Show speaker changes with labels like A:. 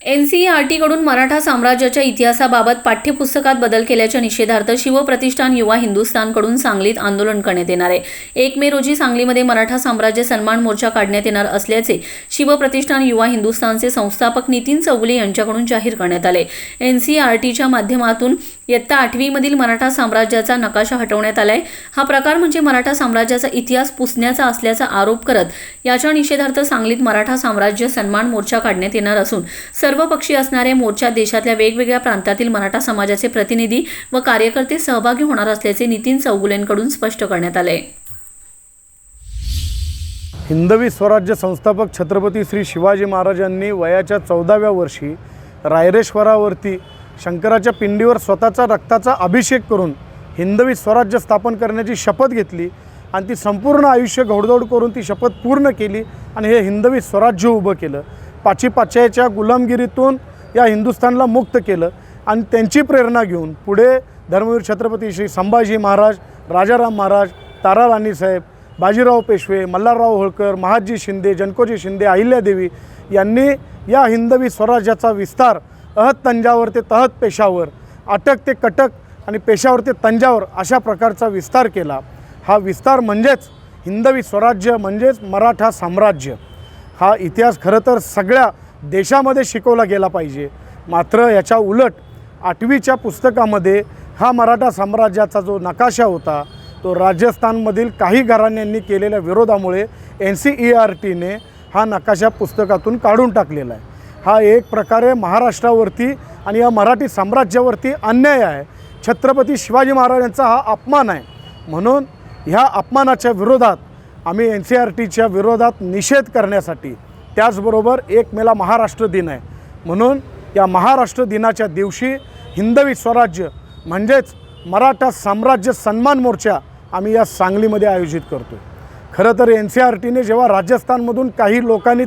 A: NCERTकडून मराठा साम्राज्याच्या इतिहासाबाबत पाठ्यपुस्तकात बदल केल्याच्या निषेधार्थ शिवप्रतिष्ठान युवा हिंदुस्थानकडून सांगलीत आंदोलन करण्यात येणार आहे। 1 मे रोजी सांगलीमध्ये मराठा साम्राज्य सन्मान मोर्चा काढण्यात येणार असल्याचे शिवप्रतिष्ठान युवा हिंदुस्थानचे संस्थापक नितीन चौगुले यांच्याकडून जाहीर करण्यात आले। NCERTच्या माध्यमातून इयत्ता 8वी मधील मराठा साम्राज्याचा नकाशा हटवण्यात आलाय। हा प्रकार म्हणजे मराठा साम्राज्याचा इतिहास पुसण्याचा असल्याचा आरोप करत याच्या निषेधार्थ सांगलीत मराठा साम्राज्य सन्मान मोर्चा काढण्यात येणार असून सर्वपक्षीय असणाऱ्या मोर्चात देशातल्या वेगवेगळ्या प्रांतातील मराठा समाजाचे प्रतिनिधी व कार्यकर्ते सहभागी होणार असल्याचे नितीन चौगुलेंकडून स्पष्ट करण्यात आले।
B: हिंदवी स्वराज्य संस्थापक छत्रपती श्री शिवाजी महाराजांनी वयाच्या 14व्या वर्षी रायरेश्वरावरती शंकराच्या पिंडीवर स्वतःचा रक्ताचा अभिषेक करून हिंदवी स्वराज्य स्थापन करण्याची शपथ घेतली आणि ती संपूर्ण आयुष्य घोडदौड करून ती शपथ पूर्ण केली आणि हे हिंदवी स्वराज्य उभं केलं। पाचीपाच्याच्या गुलामगिरीतून या हिंदुस्थानला मुक्त केलं आणि त्यांची प्रेरणा घेऊन पुढे धर्मवीर छत्रपती श्री संभाजी महाराज, राजाराम महाराज, ताराराणी साहेब, बाजीराव पेशवे, मल्हारराव होळकर, महादजी शिंदे, जनकोजी शिंदे, अहिल्यादेवी यांनी या हिंदवी स्वराज्याचा विस्तार अहत तंजावर ते तहत पेशावर, अटक ते कटक आणि पेशावर ते तंजावर अशा प्रकारचा विस्तार केला। हा विस्तार म्हणजेच हिंदवी स्वराज्य म्हणजेच मराठा साम्राज्य। हा इतिहास खरं तर सगळ्या देशामध्ये शिकवला गेला पाहिजे, मात्र याच्या उलट 8वीच्या पुस्तकामध्ये हा मराठा साम्राज्याचा जो नकाशा होता तो राजस्थानमधील काही घराण्यांनी केलेल्या विरोधामुळे NCERTने हा नकाशा पुस्तकातून काढून टाकलेला आहे। हा एक प्रकारे महाराष्ट्रावरती आणि या मराठी साम्राज्यावरती अन्याय आहे। छत्रपती शिवाजी महाराजांचा हा अपमान आहे। म्हणून ह्या अपमानाच्या विरोधात आम्ही NCERTच्या विरोधात निषेध करण्यासाठी, त्याचबरोबर 1 मेला महाराष्ट्र दिन आहे म्हणून या महाराष्ट्र दिनाच्या दिवशी हिंदवी स्वराज्य म्हणजेच मराठा साम्राज्य सन्मान मोर्चा आम्ही या सांगलीमध्ये आयोजित करतो। खरं तर NCERTने जेव्हा राजस्थानमधून काही लोकांनी